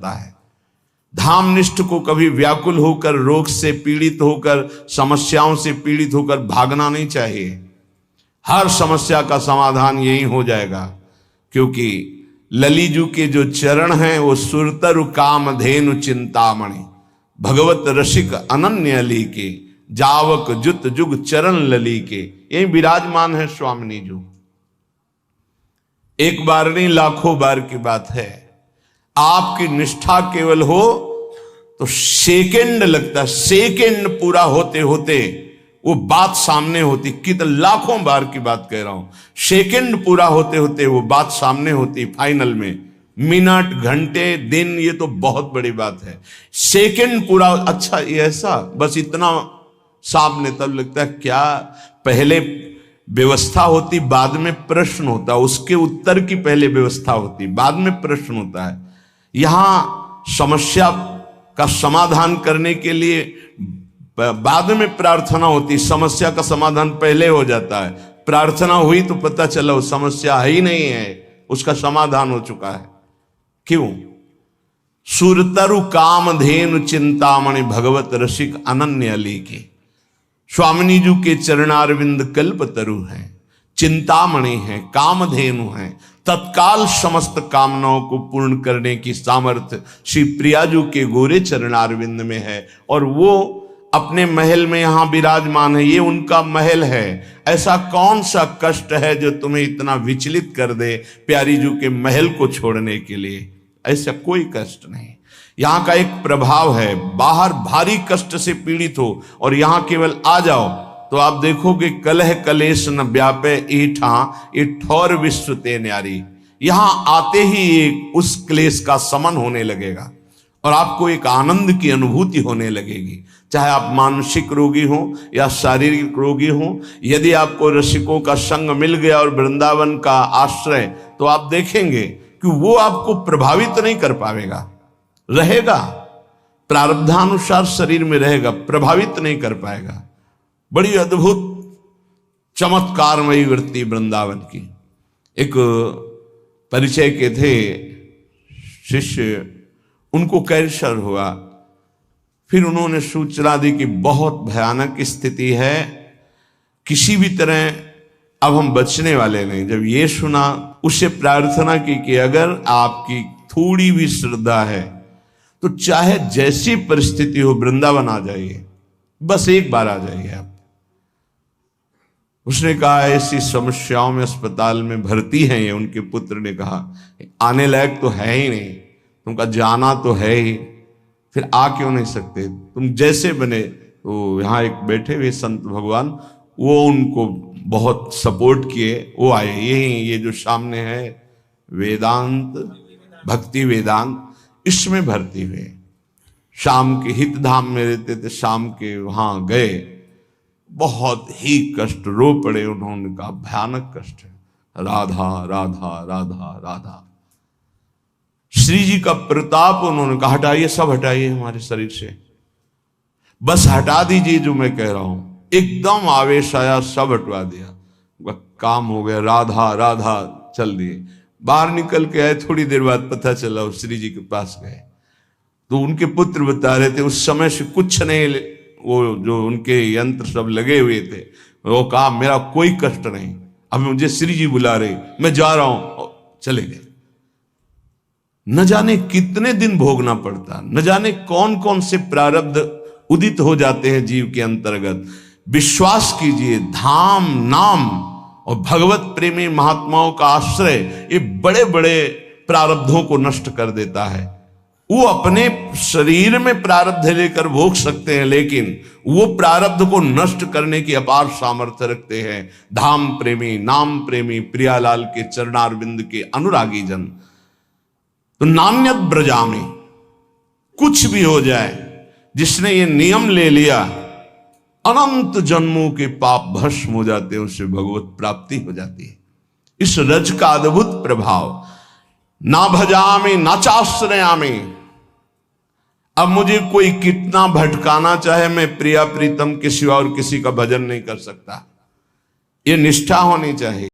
है। धामनिष्ठ को कभी व्याकुल होकर, रोग से पीड़ित होकर, समस्याओं से पीड़ित होकर भागना नहीं चाहिए। हर समस्या का समाधान यही हो जाएगा, क्योंकि ललीजू के जो चरण हैं वो सुरतरु कामधेनु चिंतामणि, भगवत रसिक अनन्य अली के, जावक जुत जुग चरण लली के, यही विराजमान है स्वामिनी जी। एक बार नहीं, लाखों बार की बात है। आपकी निष्ठा केवल हो तो सेकंड लगता, सेकंड पूरा होते होते वो बात सामने होती। कितने लाखों बार की बात कह रहा हूं, सेकंड पूरा होते होते वो बात सामने होती। फाइनल में मिनट, घंटे, दिन, ये तो बहुत बड़ी बात है। सेकंड पूरा, अच्छा ये ऐसा, बस इतना सामने, तब लगता है क्या पहले व्यवस्था होती, बाद में प्रश्न होता, उसके उत्तर की पहले व्यवस्था होती, बाद में प्रश्न होता है। यहां समस्या का समाधान करने के लिए बाद में प्रार्थना होती, समस्या का समाधान पहले हो जाता है। प्रार्थना हुई तो पता चला वो समस्या है ही नहीं है, उसका समाधान हो चुका है। क्यों? सुरतरु कामधेनु चिंतामणि, भगवत रसिक अनन्य अली के। स्वामिनी जी के चरणारविंद कल्पतरु हैं, चिंतामणि हैं, कामधेनु हैं। तत्काल समस्त कामनाओं को पूर्ण करने की सामर्थ्य श्री प्रियाजू के गोरे चरणारविंद में है, और वो अपने महल में यहां विराजमान है। ये उनका महल है। ऐसा कौन सा कष्ट है जो तुम्हें इतना विचलित कर दे प्यारी जू के महल को छोड़ने के लिए? ऐसा कोई कष्ट नहीं। यहां का एक प्रभाव है, बाहर भारी कष्ट से पीड़ित हो और यहां केवल आ जाओ तो आप देखोगे कलह कलेश न व्यापे ईठा, ये ठौर विश्व ते न्यारी। यहां आते ही एक उस क्लेश का समन होने लगेगा और आपको एक आनंद की अनुभूति होने लगेगी। चाहे आप मानसिक रोगी हो या शारीरिक रोगी हो, यदि आपको रसिकों का संग मिल गया और वृंदावन का आश्रय, तो आप देखेंगे कि वो आपको प्रभावित नहीं कर पाएगा। रहेगा, प्रारब्धानुसार शरीर में रहेगा, प्रभावित नहीं कर पाएगा। बड़ी अद्भुत चमत्कारमयी वृत्ति वृंदावन की। एक परिचय के थे शिष्य, उनको कैंसर हुआ। फिर उन्होंने सूचना दी कि बहुत भयानक स्थिति है, किसी भी तरह अब हम बचने वाले नहीं। जब ये सुना, उससे प्रार्थना की कि अगर आपकी थोड़ी भी श्रद्धा है तो चाहे जैसी परिस्थिति हो वृंदावन आ जाइए, बस एक बार आ जाइए आप। उसने कहा ऐसी समस्याओं में अस्पताल में भर्ती हैं ये। उनके पुत्र ने कहा आने लायक तो है ही नहीं, तुमका जाना तो है ही, फिर आ क्यों नहीं सकते? तुम जैसे बने। तो यहाँ एक बैठे हुए संत भगवान, वो उनको बहुत सपोर्ट किए, वो आए। ये जो सामने है वेदांत, भक्ति वेदांत, इसमें भर्ती हुए। शाम के हित धाम में रहते थे, शाम के वहां गए, बहुत ही कष्ट, रो पड़े। उन्होंने कहा भयानक कष्ट है, राधा राधा राधा राधा। श्री जी का प्रताप, उन्होंने कहा हटाइए, सब हटाइए हमारे शरीर से, बस हटा दीजिए जो मैं कह रहा हूं। एकदम आवेश आया, सब हटवा दिया, काम हो गया। राधा राधा चल दिए। बाहर निकल के आए, थोड़ी देर बाद पता चला वो श्री जी के पास गए। तो उनके पुत्र बता रहे थे उस समय से कुछ नहीं, वो जो उनके यंत्र सब लगे हुए थे, वो कहा मेरा कोई कष्ट नहीं, अब मुझे श्री जी बुला रहे, मैं जा रहा हूं, चले गए। न जाने कितने दिन भोगना पड़ता, न जाने कौन कौन से प्रारब्ध उदित हो जाते हैं जीव के अंतर्गत। विश्वास कीजिए, धाम, नाम और भगवत प्रेमी महात्माओं का आश्रय ये बड़े बड़े प्रारब्धों को नष्ट कर देता है। वो अपने शरीर में प्रारब्ध लेकर भोग सकते हैं, लेकिन वो प्रारब्ध को नष्ट करने की अपार सामर्थ्य रखते हैं धाम प्रेमी, नाम प्रेमी, प्रियालाल के चरणारविंद के अनुरागी जन। तो नान्यत ब्रजामी, कुछ भी हो जाए, जिसने ये नियम ले लिया, अनंत जन्मों के पाप भस्म हो जाते हैं, उससे भगवत प्राप्ति हो जाती है। इस रज का अद्भुत प्रभाव। ना भजामी ना चाश्रयामी, अब मुझे कोई कितना भटकाना चाहे, मैं प्रिया प्रीतम के सिवा और किसी का भजन नहीं कर सकता। ये निष्ठा होनी चाहिए।